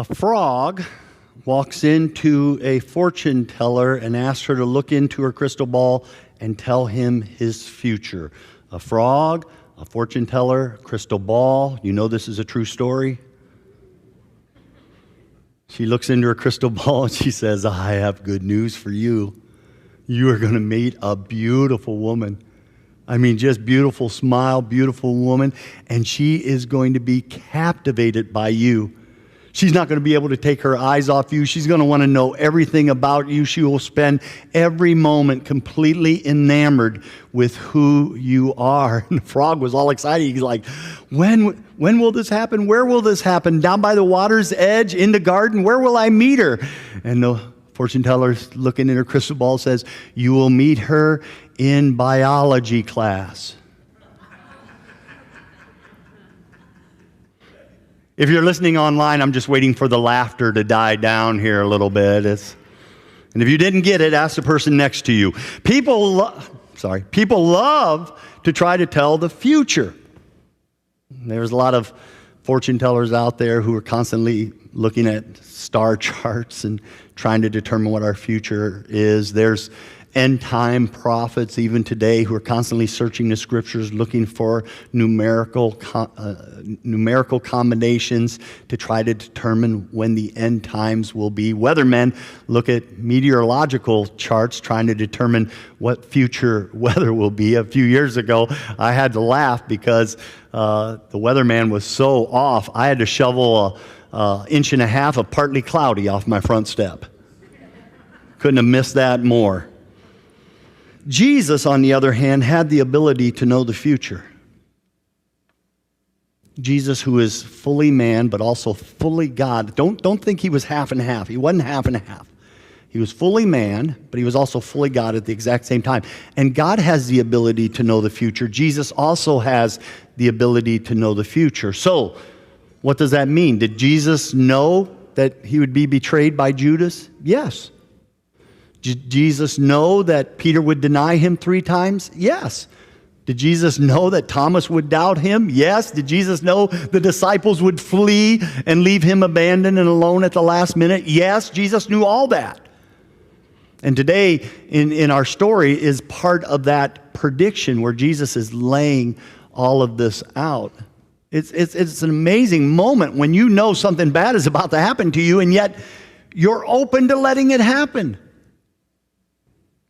A frog walks into a fortune teller and asks her to look into her crystal ball and tell him his future. A frog, a fortune teller, crystal ball. You know this is a true story. She looks into her crystal ball and she says, I have good news for you. You are going to meet a beautiful woman. I mean, just beautiful smile, beautiful woman, and she is going to be captivated by you. She's not going to be able to take her eyes off you. She's going to want to know everything about you. She will spend every moment completely enamored with who you are. And the frog was all excited. He's like, when will this happen? Where will this happen? Down by the water's edge, in the garden? Where will I meet her? And the fortune teller, looking in her crystal ball, says, you will meet her in biology class. If you're listening online, I'm just waiting for the laughter to die down here a little bit. And if you didn't get it, ask the person next to you. People love to try to tell the future. There's a lot of fortune tellers out there who are constantly looking at star charts and trying to determine what our future is. There's end-time prophets even today who are constantly searching the scriptures, looking for numerical combinations to try to determine when the end times will be. Weathermen look at meteorological charts trying to determine what future weather will be. A few years ago, I had to laugh because the weatherman was so off. I had to shovel an inch and a half of partly cloudy off my front step. Couldn't have missed that more. Jesus, on the other hand, had the ability to know the future. Jesus, who is fully man, but also fully God. Don't think he was half and half. He wasn't half and half. He was fully man, but he was also fully God at the exact same time. And God has the ability to know the future. Jesus also has the ability to know the future. So, what does that mean? Did Jesus know that he would be betrayed by Judas? Yes. Did Jesus know that Peter would deny him 3 times? Yes. Did Jesus know that Thomas would doubt him? Yes. Did Jesus know the disciples would flee and leave him abandoned and alone at the last minute? Yes. Jesus knew all that. And today in our story is part of that prediction where Jesus is laying all of this out. It's an amazing moment when you know something bad is about to happen to you and yet you're open to letting it happen.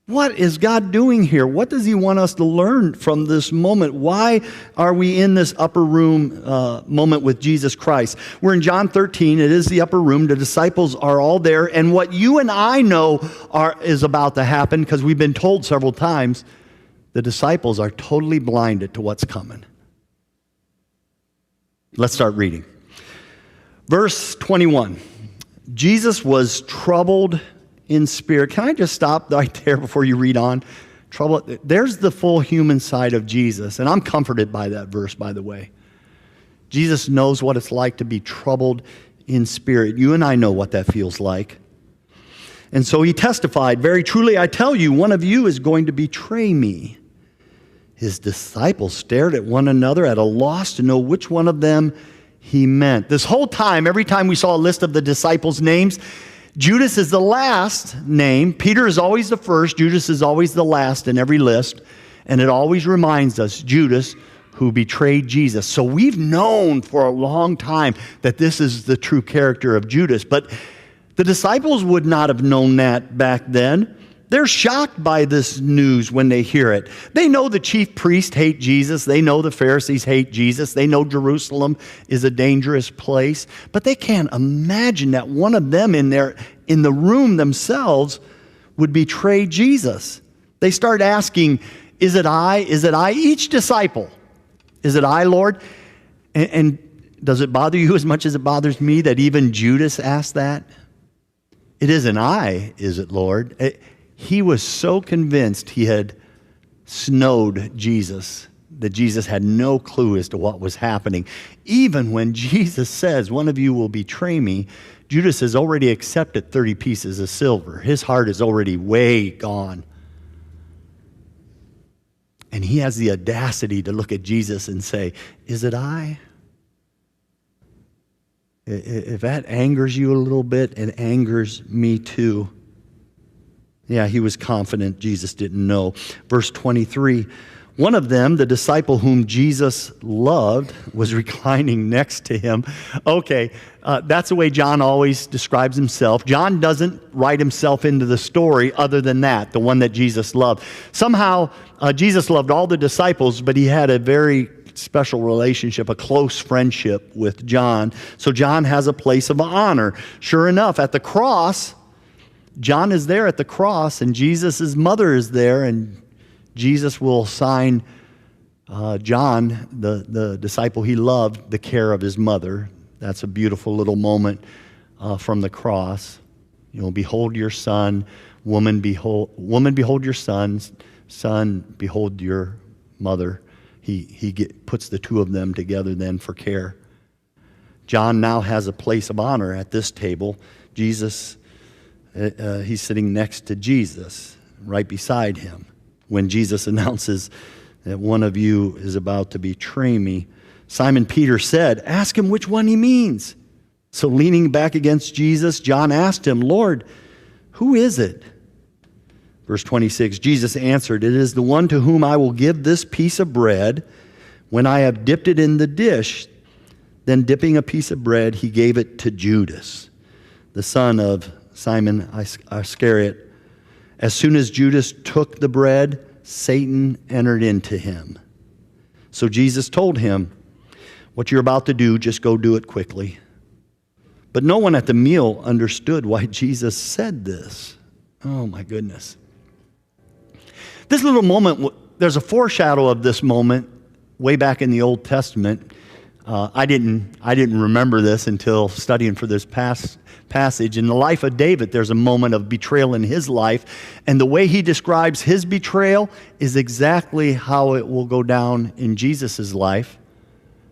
What is God doing here? What does he want us to learn from this moment? Why are we in this upper room moment with Jesus Christ? We're in John 13. It is the upper room. The disciples are all there. And what you and I know is about to happen, because we've been told several times, the disciples are totally blinded to what's coming. Let's start reading. Verse 21. Jesus was troubled in spirit. Can I just stop right there before you read on? There's the full human side of Jesus, and I'm comforted by that verse, by the way. Jesus knows what it's like to be troubled in spirit. You and I know what that feels like. And so he testified, very truly I tell you, one of you is going to betray me. His disciples stared at one another at a loss to know which one of them he meant. This whole time, every time we saw a list of the disciples' names, Judas is the last name. Peter is always the first. Judas is always the last in every list. And it always reminds us, Judas, who betrayed Jesus. So we've known for a long time that this is the true character of Judas. But the disciples would not have known that back then. They're shocked by this news when they hear it. They know the chief priests hate Jesus. They know the Pharisees hate Jesus. They know Jerusalem is a dangerous place. But they can't imagine that one of them in the room themselves would betray Jesus. They start asking, is it I? Is it I? Each disciple. Is it I, Lord? And does it bother you as much as it bothers me that even Judas asked that? It isn't I, is it, Lord? He was so convinced he had snowed Jesus that Jesus had no clue as to what was happening. Even when Jesus says, one of you will betray me, Judas has already accepted 30 pieces of silver. His heart is already way gone. And he has the audacity to look at Jesus and say, is it I? If that angers you a little bit, it angers me too. Yeah, he was confident Jesus didn't know. Verse 23, one of them, the disciple whom Jesus loved, was reclining next to him. Okay, that's the way John always describes himself. John doesn't write himself into the story other than that, the one that Jesus loved. Somehow, Jesus loved all the disciples, but he had a very special relationship, a close friendship with John. So John has a place of honor. Sure enough, at the cross, John is there at the cross, and Jesus' mother is there, and Jesus will assign John, the disciple he loved, the care of his mother. That's a beautiful little moment from the cross. Behold your son, woman, behold your son, behold your mother. He puts the two of them together then for care. John now has a place of honor at this table. Jesus, he's sitting next to Jesus, right beside him. When Jesus announces that one of you is about to betray me, Simon Peter said, "Ask him which one he means." So leaning back against Jesus, John asked him, "Lord, who is it?" Verse 26, Jesus answered, "It is the one to whom I will give this piece of bread when I have dipped it in the dish." Then dipping a piece of bread, he gave it to Judas, the son of Simon Iscariot. As soon as Judas took the bread, Satan entered into him. So Jesus told him, "What you're about to do, just go do it quickly." But no one at the meal understood why Jesus said this. Oh my goodness. This little moment, there's a foreshadow of this moment way back in the Old Testament. I didn't remember this until studying for this passage. In the life of David, there's a moment of betrayal in his life, and the way he describes his betrayal is exactly how it will go down in Jesus' life.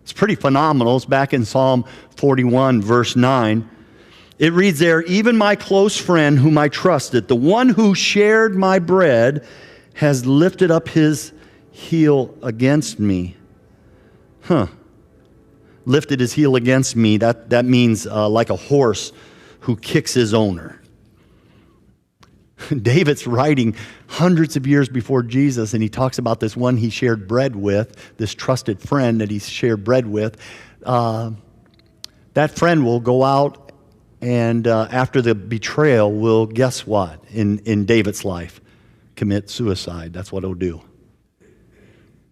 It's pretty phenomenal. It's back in Psalm 41, verse 9. It reads there, "Even my close friend whom I trusted, the one who shared my bread, has lifted up his heel against me." Lifted his heel against me, that means like a horse who kicks his owner. David's writing hundreds of years before Jesus, and he talks about this one he shared bread with, this trusted friend that he shared bread with. That friend will go out and after the betrayal will, guess what, in David's life? Commit suicide. That's what he'll do.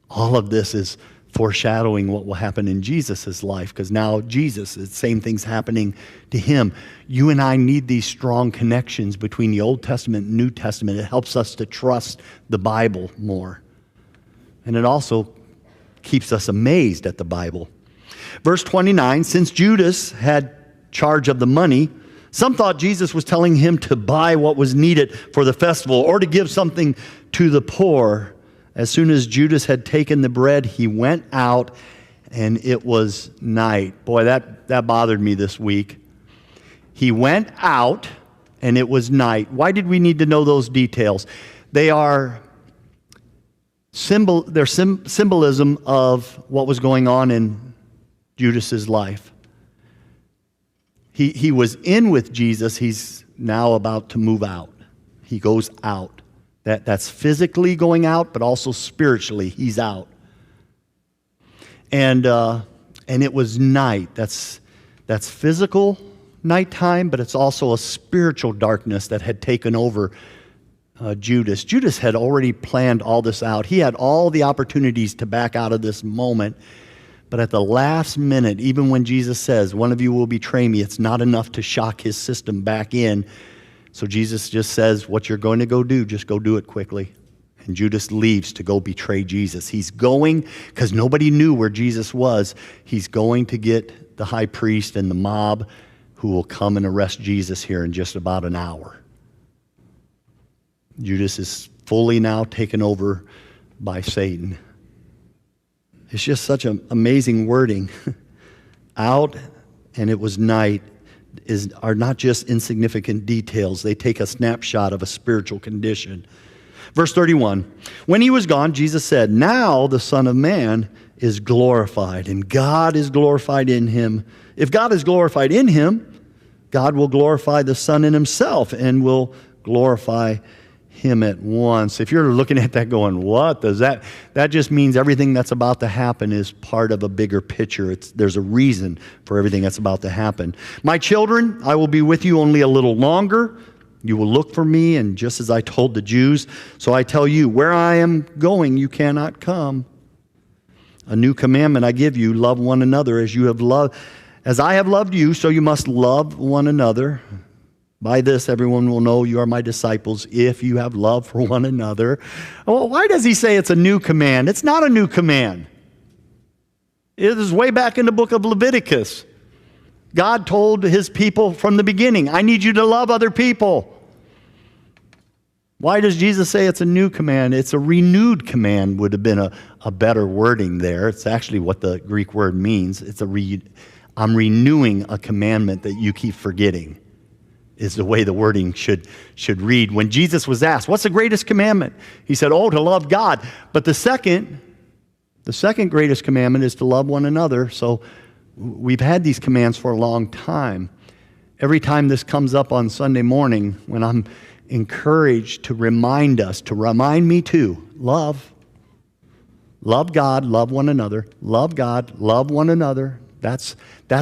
All of this is foreshadowing what will happen in Jesus' life, because now Jesus, the same thing's happening to him. You and I need these strong connections between the Old Testament and New Testament. It helps us to trust the Bible more. And it also keeps us amazed at the Bible. Verse 29, since Judas had charge of the money, some thought Jesus was telling him to buy what was needed for the festival or to give something to the poor. As soon as Judas had taken the bread, he went out, and it was night. Boy, that bothered me this week. He went out, and it was night. Why did we need to know those details? They are symbolism of what was going on in Judas's life. He was in with Jesus. He's now about to move out. He goes out. That's physically going out, but also spiritually, he's out. And it was night. That's physical nighttime, but it's also a spiritual darkness that had taken over Judas. Judas had already planned all this out. He had all the opportunities to back out of this moment. But at the last minute, even when Jesus says, one of you will betray me, it's not enough to shock his system back in. So Jesus just says, what you're going to go do, just go do it quickly. And Judas leaves to go betray Jesus. He's going, because nobody knew where Jesus was, he's going to get the high priest and the mob who will come and arrest Jesus here in just about an hour. Judas is fully now taken over by Satan. It's just such an amazing wording. Out, and it was night, are not just insignificant details. They take a snapshot of a spiritual condition. Verse 31, when he was gone, Jesus said, now the Son of Man is glorified, and God is glorified in him, If God is glorified in him, God will glorify the Son in himself and will glorify him at once. If you're looking at that going, what does that? That just means everything that's about to happen is part of a bigger picture. There's a reason for everything that's about to happen. My children, I will be with you only a little longer. You will look for me, and just as I told the Jews, so I tell you, where I am going, you cannot come. A new commandment I give you, love one another as I have loved you, so you must love one another. By this, everyone will know you are my disciples if you have love for one another. Well, why does he say it's a new command? It's not a new command. It is way back in the book of Leviticus. God told his people from the beginning, I need you to love other people. Why does Jesus say it's a new command? It's a renewed command would have been a better wording there. It's actually what the Greek word means. I'm renewing a commandment that you keep forgetting, is the way the wording should read. When Jesus was asked, what's the greatest commandment? He said, to love God. But the second greatest commandment is to love one another. So we've had these commands for a long time. Every time this comes up on Sunday morning, when I'm encouraged to remind me too, love God, love one another, love God, love one another. That's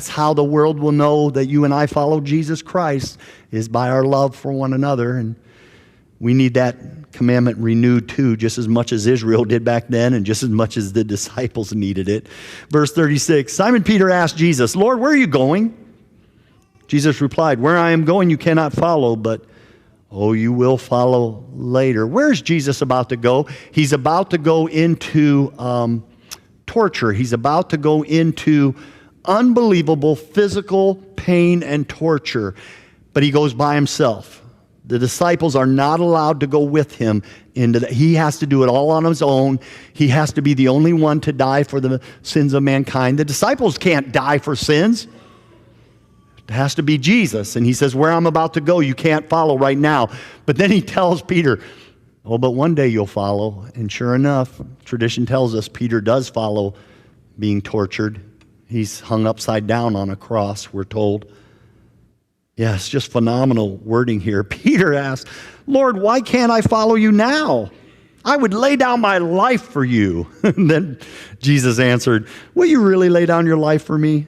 how the world will know that you and I follow Jesus Christ, is by our love for one another. And we need that commandment renewed too, just as much as Israel did back then and just as much as the disciples needed it. Verse 36, Simon Peter asked Jesus, Lord, where are you going? Jesus replied, where I am going you cannot follow, but you will follow later. Where's Jesus about to go? He's about to go into torture. He's about to go into unbelievable physical pain and torture, but he goes by himself. The disciples are not allowed to go with him into that. He has to do it all on his own. He has to be the only one to die for the sins of mankind. The disciples can't die for sins. It has to be Jesus. And he says, where I'm about to go, you can't follow right now. But then he tells Peter, but one day you'll follow. And sure enough, tradition tells us Peter does follow being tortured. He's hung upside down on a cross, we're told. Yeah, it's just phenomenal wording here. Peter asked, Lord, why can't I follow you now? I would lay down my life for you. And then Jesus answered, will you really lay down your life for me?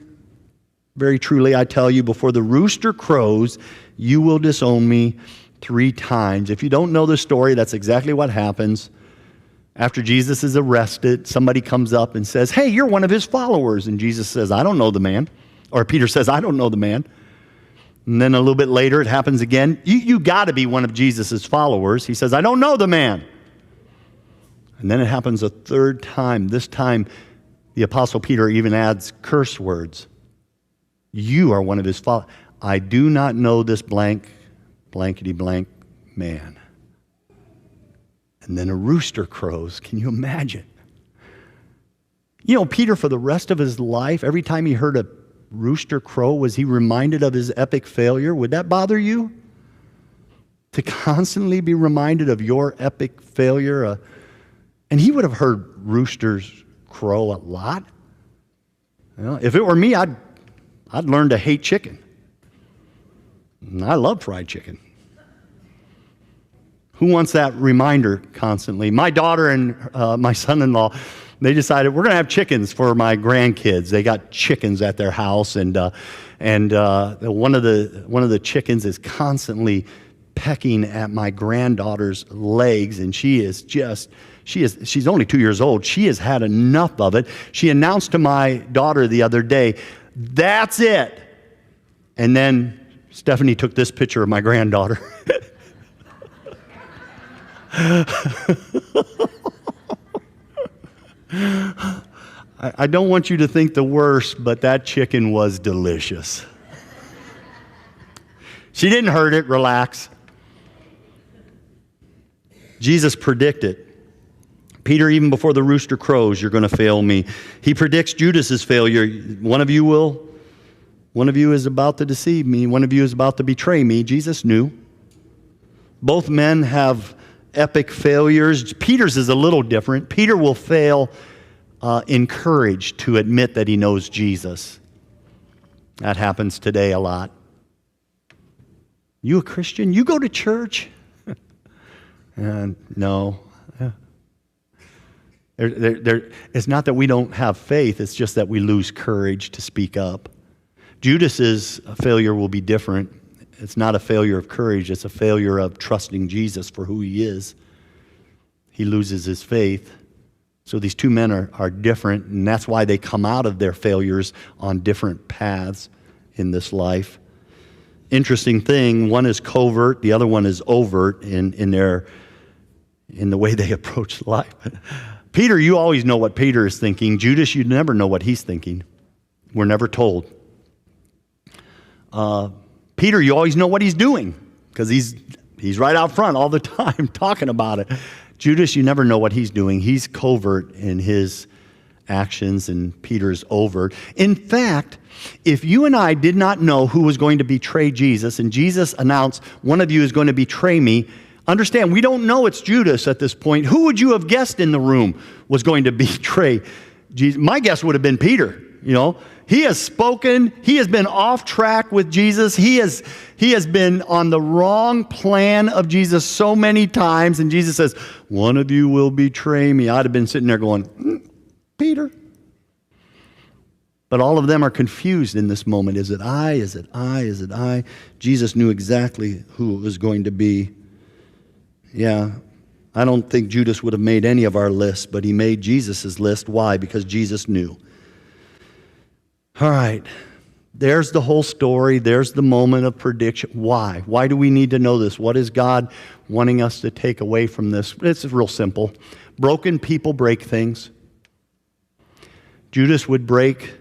Very truly, I tell you, before the rooster crows, you will disown me 3 times. If you don't know the story, that's exactly what happens. After Jesus is arrested, somebody comes up and says, hey, you're one of his followers. And Jesus says, I don't know the man. Or Peter says, I don't know the man. And then a little bit later, it happens again. You got to be one of Jesus' followers. He says, I don't know the man. And then it happens a 3rd time. This time, the Apostle Peter even adds curse words. You are one of his followers. I do not know this blankety blank man. And then a rooster crows. Can you imagine? Peter, for the rest of his life, every time he heard a rooster crow, was he reminded of his epic failure? Would that bother you? To constantly be reminded of your epic failure? And he would have heard roosters crow a lot. If it were me, I'd learn to hate chicken. And I love fried chicken. Who wants that reminder constantly? My daughter and my son-in-law, they decided we're going to have chickens for my grandkids. They got chickens at their house, and one of the chickens is constantly pecking at my granddaughter's legs, and she's only 2 years old. She has had enough of it. She announced to my daughter the other day, "That's it." And then Stephanie took this picture of my granddaughter. I don't want you to think the worst, but that chicken was delicious. She didn't hurt it. Relax. Jesus predicted, Peter, even before the rooster crows, you're going to fail me. He predicts Judas's failure. One of you will. One of you is about to deceive me. One of you is about to betray me. Jesus knew. Both men have epic failures. Peter's is a little different. Peter will fail encouraged to admit that he knows Jesus. That happens today a lot. You a Christian? You go to church? No. It's not that we don't have faith, it's just that we lose courage to speak up. Judas's failure will be different. It's not a failure of courage, it's a failure of trusting Jesus for who he is. He loses his faith. So these two men are different, and that's why they come out of their failures on different paths in this life. Interesting thing, one is covert, the other one is overt in the way they approach life. Peter, you always know what Peter is thinking. Judas, you never know what he's thinking. We're never told. Peter, you always know what he's doing because he's right out front all the time talking about it. Judas, you never know what he's doing. He's covert in his actions, and Peter's overt. In fact, if you and I did not know who was going to betray Jesus, and Jesus announced, one of you is going to betray me, understand, we don't know it's Judas at this point. Who would you have guessed in the room was going to betray Jesus? My guess would have been Peter, He has spoken. He has been off track with Jesus. He has been on the wrong plan of Jesus so many times. And Jesus says, one of you will betray me. I'd have been sitting there going, Peter. But all of them are confused in this moment. Is it I? Is it I? Is it I? Jesus knew exactly who it was going to be. Yeah, I don't think Judas would have made any of our lists, but he made Jesus' list. Why? Because Jesus knew. All right, there's the whole story. There's the moment of prediction. Why? Why do we need to know this? What is God wanting us to take away from this? It's real simple. Broken people break things. Judas would break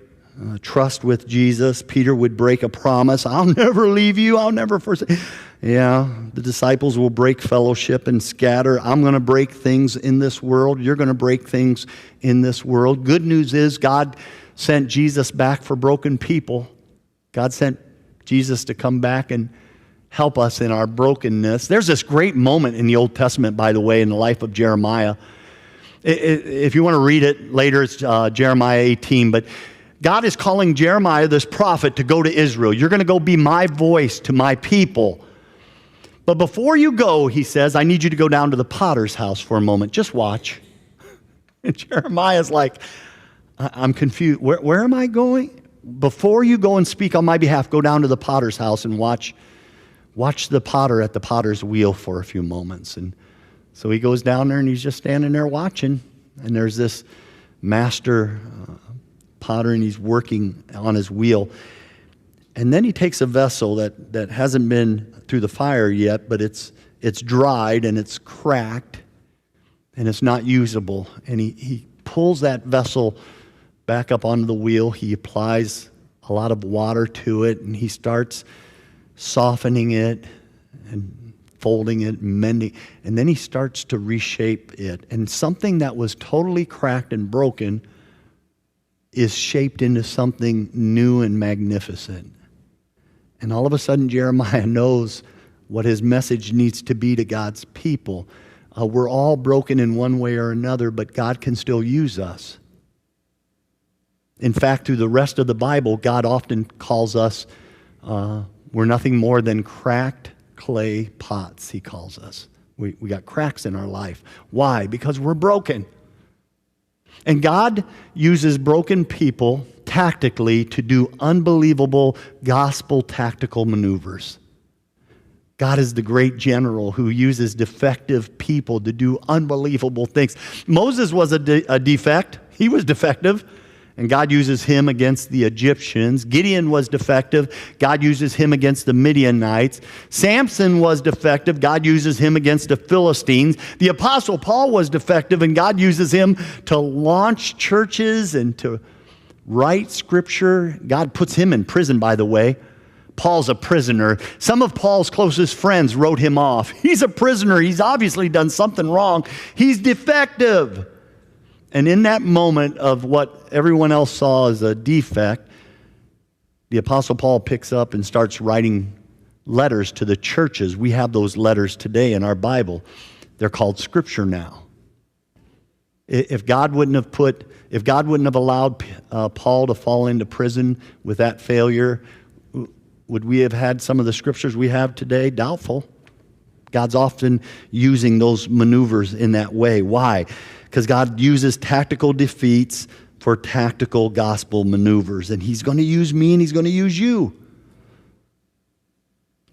trust with Jesus. Peter would break a promise. I'll never leave you. I'll never forsake. Yeah, the disciples will break fellowship and scatter. I'm going to break things in this world. You're going to break things in this world. Good news is God sent Jesus back for broken people. God sent Jesus to come back and help us in our brokenness. There's this great moment in the Old Testament, by the way, in the life of Jeremiah. If you want to read it later, it's Jeremiah 18. But God is calling Jeremiah, this prophet, to go to Israel. You're going to go be my voice to my people. But before you go, he says, I need you to go down to the potter's house for a moment. Just watch. And Jeremiah's like, I'm confused. Where am I going? Before you go and speak on my behalf, go down to the potter's house and watch the potter at the potter's wheel for a few moments. And so he goes down there and he's just standing there watching. And there's this master potter and he's working on his wheel. And then he takes a vessel that hasn't been through the fire yet, but it's dried and it's cracked and it's not usable. And he pulls that vessel back up onto the wheel. He applies a lot of water to it, and he starts softening it and folding it, and mending, and then he starts to reshape it. And something that was totally cracked and broken is shaped into something new and magnificent. And all of a sudden, Jeremiah knows what his message needs to be to God's people. We're all broken in one way or another, but God can still use us. In fact, through the rest of the Bible, God often calls us, we're nothing more than cracked clay pots, he calls us. We got cracks in our life. Why? Because we're broken. And God uses broken people tactically to do unbelievable gospel tactical maneuvers. God is the great general who uses defective people to do unbelievable things. Moses was a defect. He was defective. And God uses him against the Egyptians. Gideon was defective. God uses him against the Midianites. Samson was defective. God uses him against the Philistines. The Apostle Paul was defective, and God uses him to launch churches and to write Scripture. God puts him in prison, by the way. Paul's a prisoner. Some of Paul's closest friends wrote him off. He's a prisoner. He's obviously done something wrong. He's defective. And in that moment of what everyone else saw as a defect, the Apostle Paul picks up and starts writing letters to the churches. We have those letters today in our Bible. They're called Scripture now. If God wouldn't have allowed Paul to fall into prison with that failure, would we have had some of the scriptures we have today? Doubtful. God's often using those maneuvers in that way. Why? Because God uses tactical defeats for tactical gospel maneuvers. And He's going to use me and He's going to use you.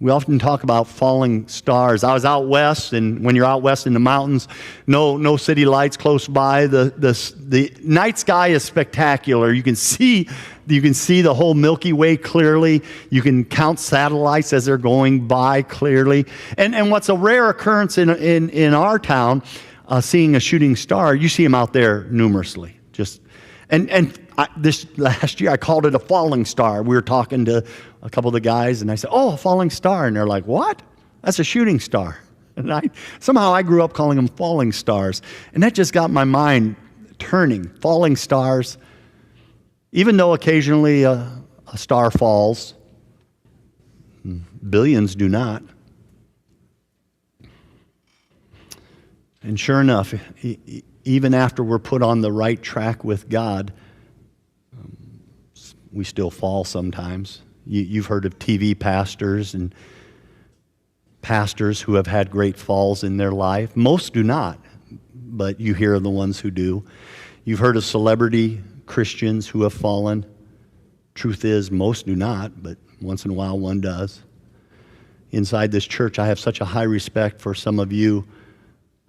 We often talk about falling stars. I was out west, and when you're out west in the mountains, no city lights close by. The night sky is spectacular. You can see the whole Milky Way clearly. You can count satellites as they're going by clearly. And what's a rare occurrence in our town, seeing a shooting star, you see them out there numerously. This last year, I called it a falling star. We were talking to a couple of the guys, and I said, "Oh, a falling star." And they're like, "What? That's a shooting star." And somehow I grew up calling them falling stars. And that just got my mind turning. Falling stars, even though occasionally a star falls, billions do not. And sure enough, even after we're put on the right track with God, we still fall sometimes. You've heard of TV pastors and pastors who have had great falls in their life. Most do not, but you hear of the ones who do. You've heard of celebrity Christians who have fallen. Truth is, most do not, but once in a while one does. Inside this church, I have such a high respect for some of you.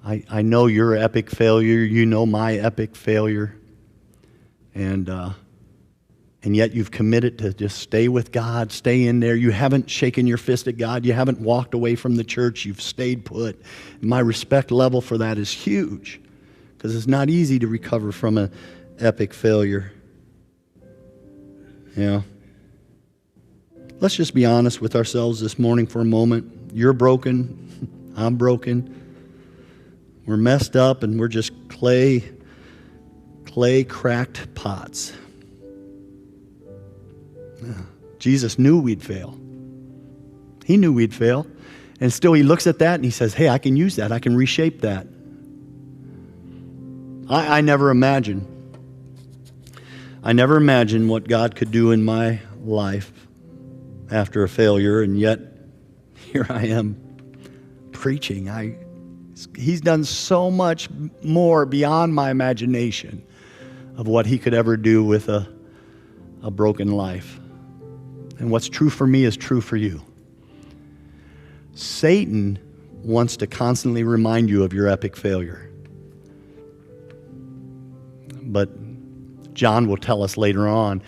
I know your epic failure. You know my epic failure. And yet you've committed to just stay with God, stay in there. You haven't shaken your fist at God. You haven't walked away from the church. You've stayed put. My respect level for that is huge, because it's not easy to recover from an epic failure. Yeah. Let's just be honest with ourselves this morning for a moment. You're broken. I'm broken. We're messed up, and we're just clay cracked pots. Jesus knew we'd fail. He knew we'd fail. And still He looks at that and He says, "Hey, I can use that. I can reshape that." I never imagined what God could do in my life after a failure, and yet here I am preaching. He's done so much more beyond my imagination of what He could ever do with a broken life. And what's true for me is true for you. Satan wants to constantly remind you of your epic failure. But John will tell us later on,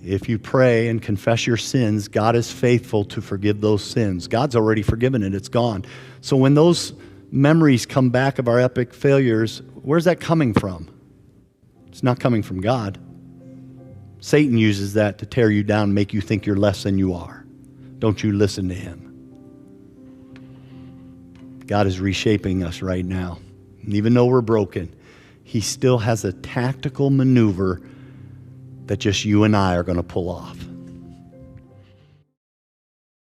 if you pray and confess your sins, God is faithful to forgive those sins. God's already forgiven it. It's gone. So when those memories come back of our epic failures, where's that coming from? It's not coming from God. Satan uses that to tear you down, make you think you're less than you are. Don't you listen to him. God is reshaping us right now. And even though we're broken, He still has a tactical maneuver that just you and I are going to pull off.